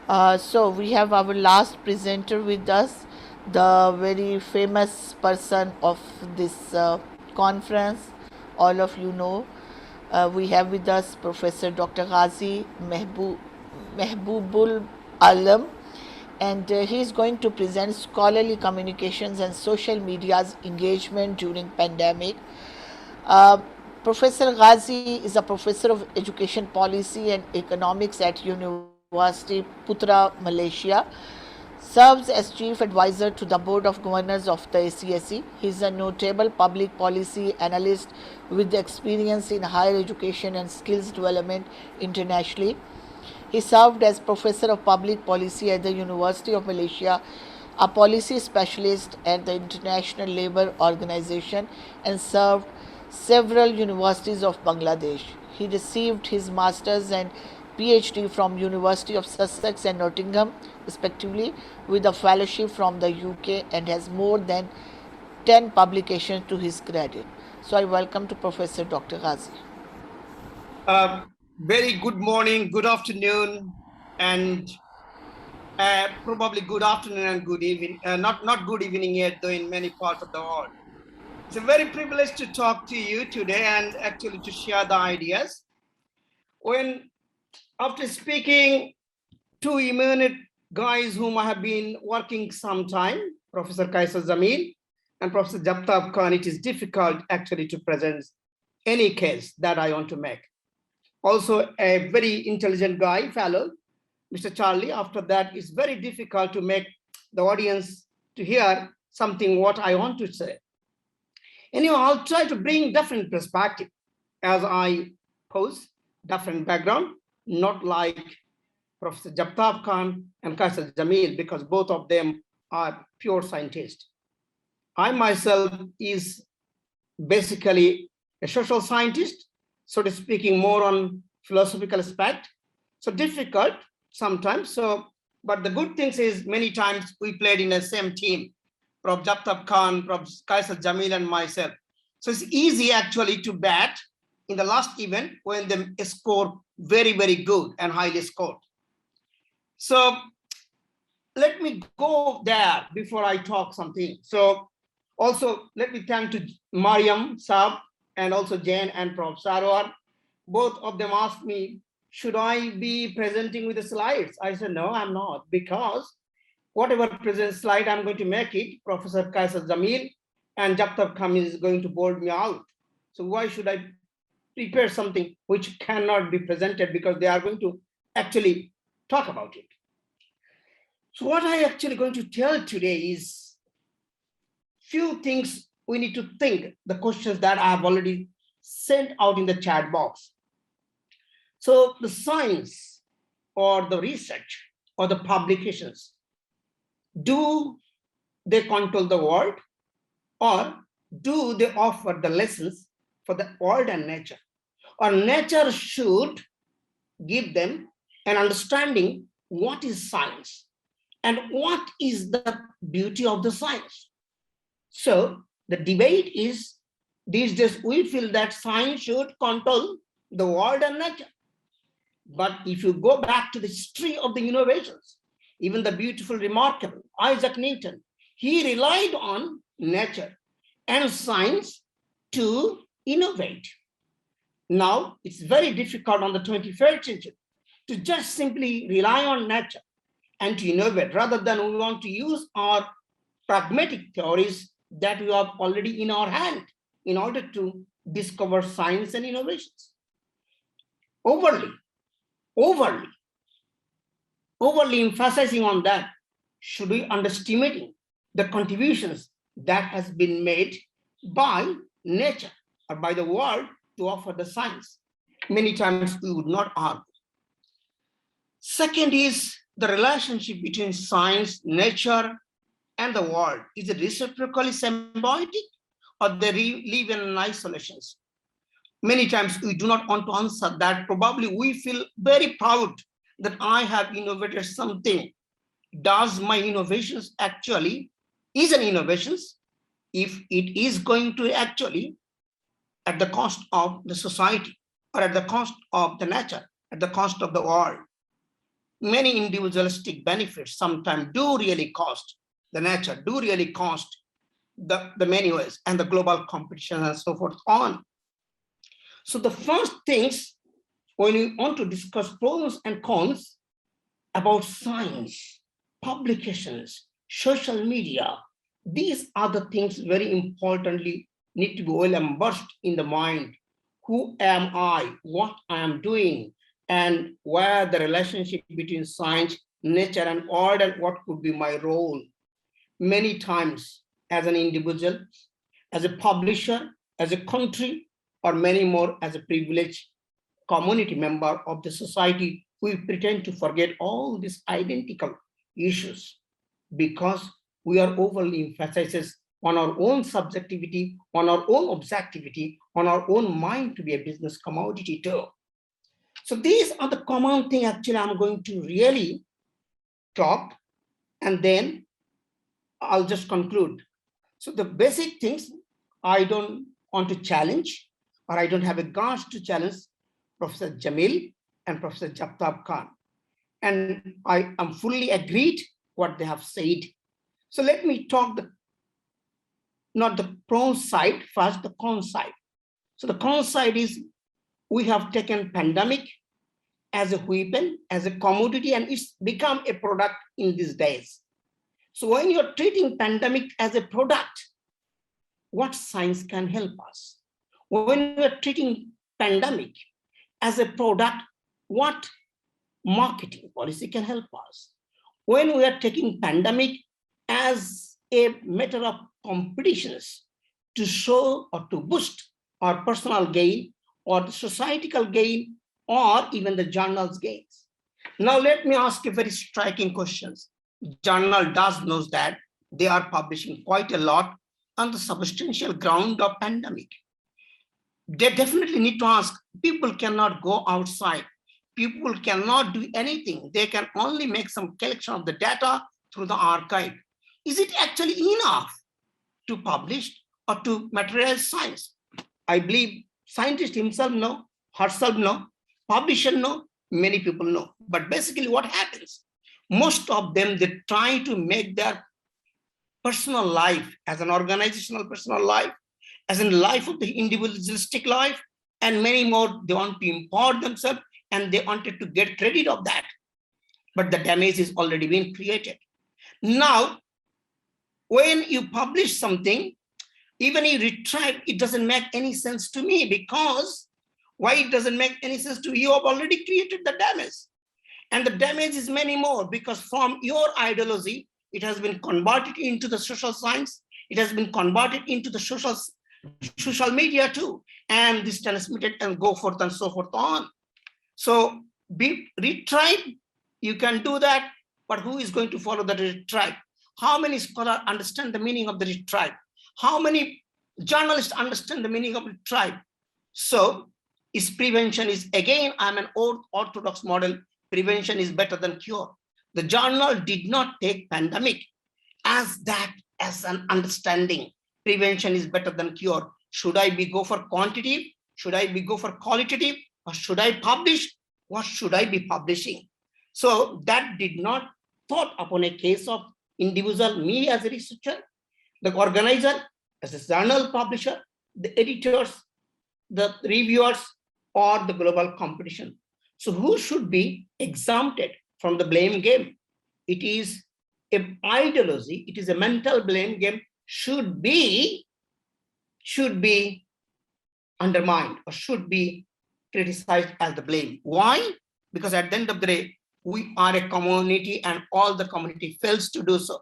So we have our last presenter with us, the very famous person of this conference. All of you know. We have with us Professor Dr. Gazi Mahabubul Alam, and he is going to present scholarly communications and social media's engagement during pandemic. Uh, Professor Ghazi is a professor of education policy and economics at University Putra Malaysia, serves as chief advisor to the board of governors of the ACSE. He is a notable public policy analyst with experience in higher education and skills development internationally. He served as professor of public policy at the University of Malaysia, a policy specialist at the International Labour Organization, and served several universities of Bangladesh. He received his master's and Ph.D. from University of Sussex and Nottingham, respectively, with a fellowship from the UK, and has more than 10 publications to his credit. So I welcome to Professor Dr. Ghazi. Very good morning, good afternoon, and probably good afternoon and good evening. Not good evening yet, though, in many parts of the world. It's a very privilege to talk to you today and actually to share the ideas. After speaking two eminent guys whom I have been working some time, Professor Kaisar Jamil and Professor Japtab Khan, it is difficult actually to present any case that I want to make. Also a very intelligent guy, fellow, Mr. Charlie. After that, it's very difficult to make the audience to hear something what I want to say. Anyway, I'll try to bring different perspective as I pose different background, not like Professor Japtab Khan and Kaisar Jamil, because both of them are pure scientists. I myself is basically a social scientist, so to speaking, more on philosophical aspect. So difficult sometimes. But the good thing is many times we played in the same team, Prof. Japtab Khan, Prof. Kaisar Jamil and myself. So it's easy actually to bat in the last event when they score very, very good and highly scored. So let me go there before I talk something. So also let me thank to Mariam Saab and also Jane and Prof. Sarwar. Both of them asked me, should I be presenting with the slides? I said, no, I'm not, because whatever present slide, I'm going to make it. Professor Kaisar Jamil and Japtab Khan is going to board me out. So why should I prepare something which cannot be presented, because they are going to actually talk about it. So what I actually going to tell today is few things we need to think, the questions that I have already sent out in the chat box. So the science or the research or the publications, do they control the world, or do they offer the lessons for the world and nature? Or nature should give them an understanding what is science and what is the beauty of the science. So the debate is, these days we feel that science should control the world and nature. But if you go back to the history of the innovations, even the beautiful, remarkable Isaac Newton, he relied on nature and science to innovate. Now, it's very difficult on the 21st century to just simply rely on nature and to innovate, rather than we want to use our pragmatic theories that we have already in our hand in order to discover science and innovations. Overly emphasizing on that, should we underestimating the contributions that has been made by nature or by the world to offer the science? Many times we would not argue. Second is the relationship between science, nature, and the world. Is it reciprocally symbiotic, or they live in isolations? Many times we do not want to answer that. Probably we feel very proud that I have innovated something. Does my innovations actually is an innovations if it is going to actually at the cost of the society, or at the cost of the nature, at the cost of the world? many individualistic benefits sometimes do really cost the nature, do really cost the many ways and the global competition and so forth on. So the first things when you want to discuss pros and cons about science, publications, social media, these are the things very importantly need to be well immersed in the mind. Who am I? What I am doing? And where the relationship between science, nature, and art, and what could be my role? Many times as an individual, as a publisher, as a country, or many more as a privileged community member of the society, we pretend to forget all these identical issues because we are overly emphasizes on our own subjectivity, on our own objectivity, on our own mind to be a business commodity too. So these are the common thing actually I'm going to really talk, and then I'll just conclude. So the basic things I don't want to challenge, or I don't have a guts to challenge Professor Jamil and Professor Japtab Khan. And I am fully agreed what they have said. So let me talk not the pro side, first the con side. So the con side is we have taken pandemic as a weapon, as a commodity, and it's become a product in these days. So when you're treating pandemic as a product, what science can help us? When we're treating pandemic as a product, what marketing policy can help us? When we are taking pandemic as a matter of competitions to show or to boost our personal gain or the societal gain or even the journal's gains. Now let me ask you very striking questions. Journal does knows that they are publishing quite a lot on the substantial ground of pandemic. They definitely need to ask, people cannot go outside. People cannot do anything. They can only make some collection of the data through the archive. Is it actually enough to publish or to materialize science? I believe scientists himself know, herself know, publisher know, many people know. But basically what happens? Most of them, they try to make their personal life as an organizational personal life, as in life of the individualistic life, and many more, they want to import themselves and they wanted to get credit of that. But the damage is already been created. Now, when you publish something, even you retrieve, it doesn't make any sense to me, because why it doesn't make any sense to you? You have already created the damage. And the damage is many more, because from your ideology, it has been converted into the social science, it has been converted into the social media too, and this transmitted and go forth and so forth on. So be retrieve, you can do that, but who is going to follow the retrieve? How many scholars understand the meaning of the retrieve? How many journalists understand the meaning of retrieve? So is prevention is, again, I'm an old orthodox model, prevention is better than cure. The journal did not take pandemic as that, as an understanding. Prevention is better than cure. Should I be go for quantitative? Should I be go for qualitative? Or should I publish? What should I be publishing? So that did not thought upon a case of individual, me as a researcher, the organizer, as a journal publisher, the editors, the reviewers, or the global competition. So who should be exempted from the blame game? It is an ideology, it is a mental blame game, should be undermined or should be criticized as the blame. Why? Because at the end of the day, we are a community and all the community fails to do so.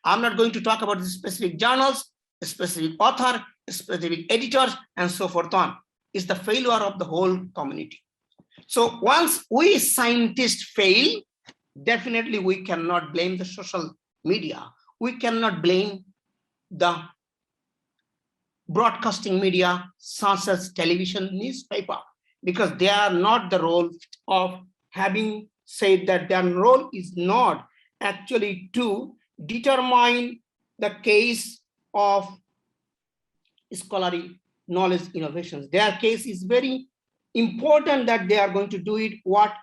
I'm not going to talk about the specific journals, the specific author, the specific editors, and so forth on. It's the failure of the whole community. So once we scientists fail, definitely we cannot blame the social media. We cannot blame the broadcasting media, such as television, newspaper, because they are not the role of having said that their role is not actually to determine the case of scholarly knowledge innovations. Their case is very important that they are going to do it what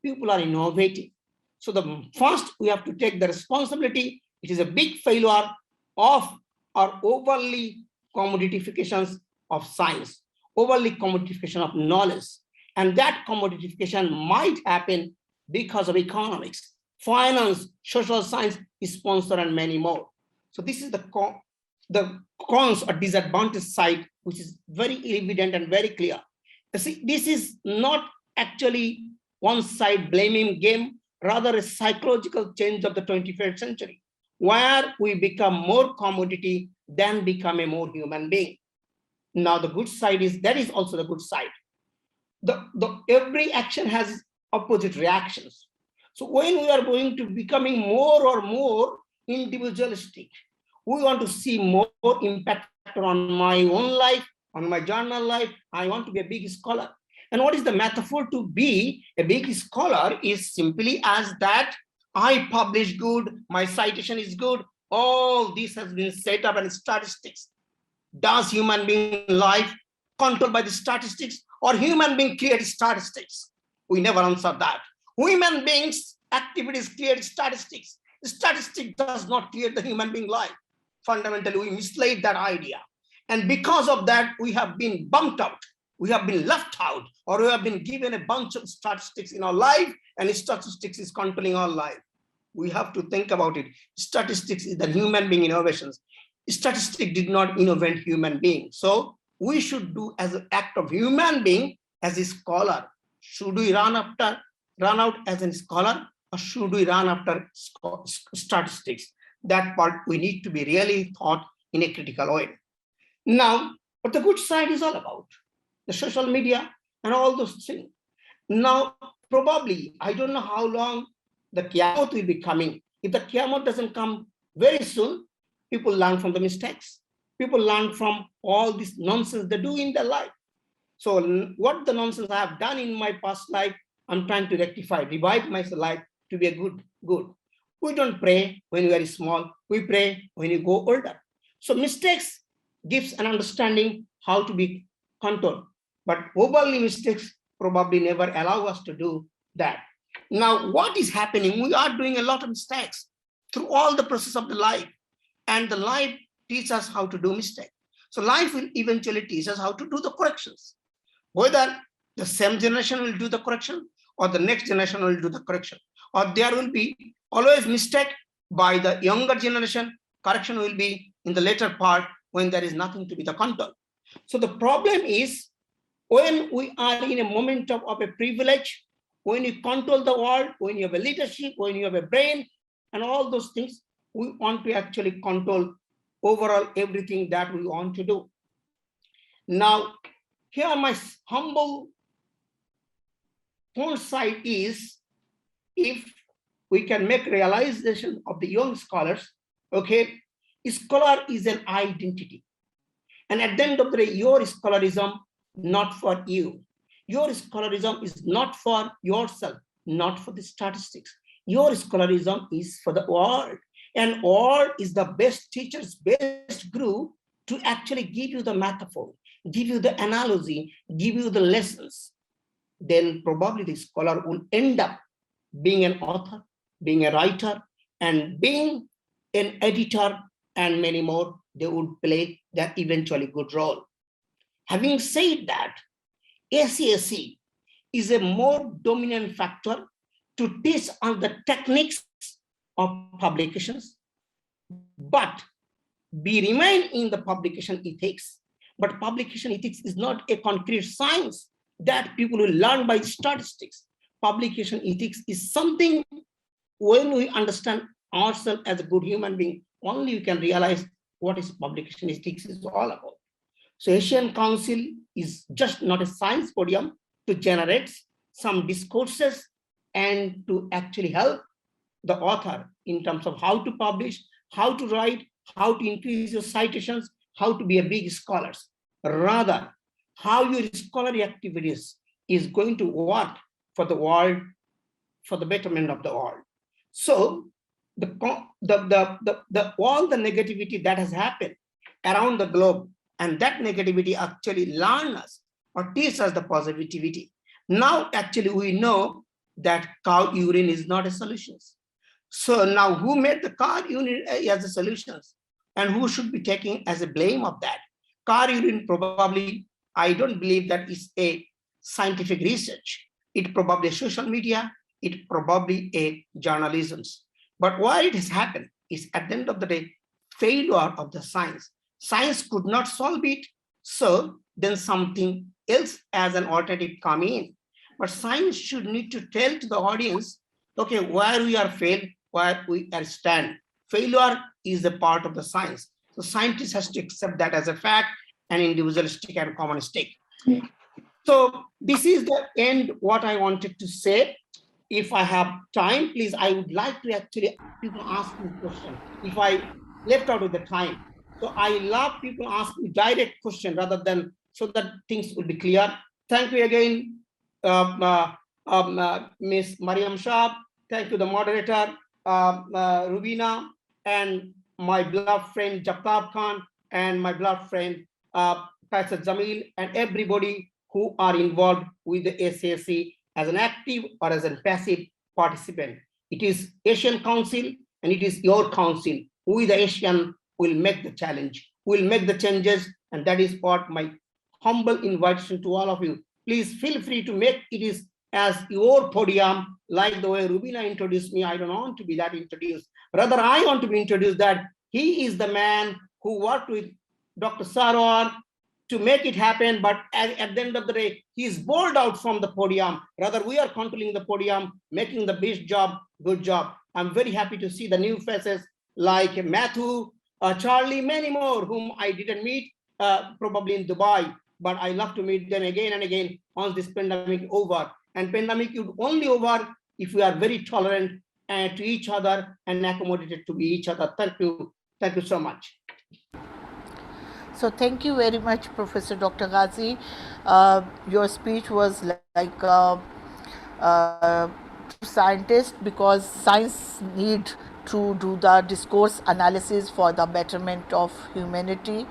people are innovating. So the first, we have to take the responsibility. It is a big failure of our overly commoditifications of science, overly commodification of knowledge. And that commodification might happen because of economics, finance, social science, sponsor, and many more. So this is the cons or disadvantage side, which is very evident and very clear. You see, this is not actually one side blaming game, rather a psychological change of the 21st century, where we become more commodity than become a more human being. Now the good side is, that is also the good side. Every action has opposite reactions. So when we are going to becoming more or more individualistic, we want to see more impact on my own life, on my journal life. I want to be a big scholar. And what is the metaphor to be a big scholar is simply as that I publish good, my citation is good, all this has been set up in statistics. Does human being life controlled by the statistics, or human being create statistics? We never answer that. Human beings activities create statistics. Statistic does not create the human being life. Fundamentally, we misled that idea. And because of that, we have been bumped out. We have been left out, or we have been given a bunch of statistics in our life, and statistics is controlling our life. We have to think about it. Statistics is the human being innovations. Statistics did not innovate human being. So we should do as an act of human being as a scholar. Should we run out as a scholar, or should we run after statistics? That part we need to be really thought in a critical way. Now, what the good side is all about, the social media and all those things. Now, probably, I don't know how long the Qiyamah will be coming. If the Qiyamah doesn't come very soon, people learn from the mistakes. People learn from all this nonsense they do in their life. So what the nonsense I have done in my past life, I'm trying to rectify, revive my life to be a good. We don't pray when we are small. We pray when you go older. So mistakes gives an understanding how to be controlled. But overly mistakes probably never allow us to do that. Now, what is happening? We are doing a lot of mistakes through all the process of the life. And the life teaches us how to do mistakes. So life will eventually teach us how to do the corrections. Whether the same generation will do the correction, or the next generation will do the correction, or there will be always mistake by the younger generation, correction will be in the later part when there is nothing to be the control. So the problem is, when we are in a moment of a privilege, when you control the world, when you have a leadership, when you have a brain, and all those things, we want to actually control overall everything that we want to do. Now, here my humble point side is, if we can make realization of the young scholars, okay, scholar is an identity. And at the end of the day, your scholarism, not for you. Your scholarism is not for yourself, not for the statistics. Your scholarism is for the world. And world is the best teachers, best group to actually give you the metaphor, give you the analogy, give you the lessons. Then probably the scholar will end up being an author, being a writer, and being an editor, and many more. They would play that eventually good role. Having said that, ACSE is a more dominant factor to teach on the techniques of publications, but we remain in the publication ethics. But publication ethics is not a concrete science that people will learn by statistics. Publication ethics is something, when we understand ourselves as a good human being, only you can realize what is publication ethics is all about. So Asian Council is just not a science podium to generate some discourses and to actually help the author in terms of how to publish, how to write, how to increase your citations, how to be a big scholar. Rather, how your scholarly activities is going to work for the world, for the betterment of the world. So all the negativity that has happened around the globe, and that negativity actually learn us or teach us the positivity. Now, actually, we know that cow urine is not a solution. So now who made the cow urine as a solution? And who should be taking as a blame of that? Cow urine probably, I don't believe that is a scientific research. It probably social media, it probably a journalism. But why it has happened is at the end of the day, failure of the science. Science could not solve it, so then something else as an alternative come in. But science should need to tell to the audience, okay, where we are failed, where we are stand. Failure is a part of the science. So scientists has to accept that as a fact and individualistic and commonistic. So this is the end what I wanted to say. If I have time, please, I would like to actually people ask me questions. If I left out of the time. So I love people ask me direct question rather than so that things will be clear. Thank you again, Ms. Mariam Shah. Thank you, the moderator, Rubina, and my beloved friend Japtab Khan, and my beloved friend Kaisar Jamil, and everybody who are involved with the ACSE as an active or as a passive participant. It is Asian Council and it is your council. We, the Asian, will make the challenge, will make the changes, and that is what my humble invitation to all of you. Please feel free to make it is as your podium, like the way Rubina introduced me. I don't want to be that introduced. Rather, I want to be introduced that he is the man who worked with Dr. Sarwar to make it happen, but at the end of the day, he is bowled out from the podium. Rather, we are controlling the podium, making the best job, good job. I'm very happy to see the new faces like Matthew, Charlie, many more whom I didn't meet, probably in Dubai, but I love to meet them again and again once this pandemic is over. And pandemic is only over if we are very tolerant to each other and accommodated to each other. Thank you. Thank you so much. So thank you very much, Professor Dr. Ghazi. Your speech was like scientist, because science need to do the discourse analysis for the betterment of humanity.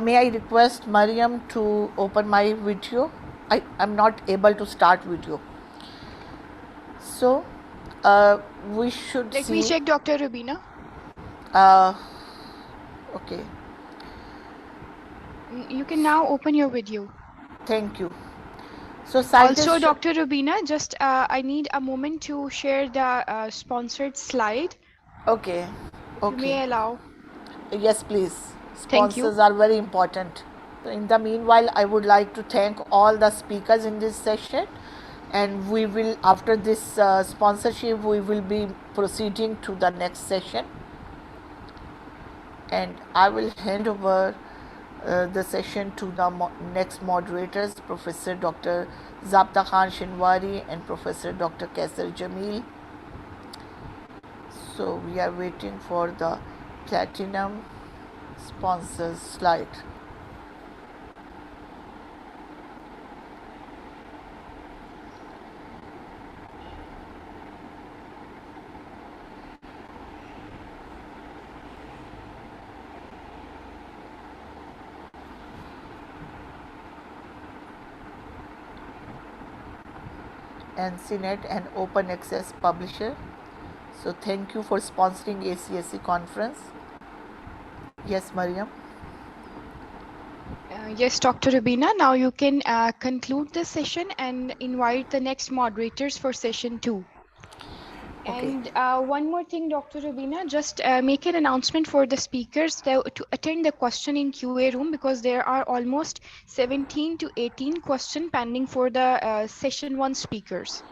May I request Mariam to open my video? I'm not able to start video. So we should Let see. me check, Dr. Rubina. Okay. You can now open your video. Thank you. So scientists Also, Dr. Rubina, just I need a moment to share the sponsored slide. Okay. You may allow. Yes, please. Thank you. Sponsors are very important. In the meanwhile, I would like to thank all the speakers in this session, and we will, after this sponsorship, we will be proceeding to the next session. And I will hand over the session to the next moderators, Professor Dr. Zabta Khan Shinwari and Professor Dr. Kaisar Jamil. So we are waiting for the platinum sponsors slide. And CNET and open access publisher. So thank you for sponsoring ACSE conference. Yes, Mariam. Yes, Dr. Rubina, now you can conclude the session and invite the next moderators for session 2. Okay. And one more thing, Dr. Rubina, just make an announcement for the speakers to attend the question in QA room, because there are almost 17 to 18 questions pending for the session 1 speakers.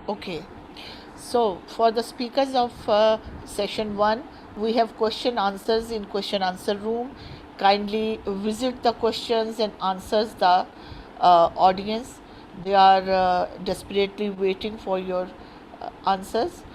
Okay. So for the speakers of session 1, we have question answers in question answer room. Kindly visit the questions and answers the audience. They are desperately waiting for your answers.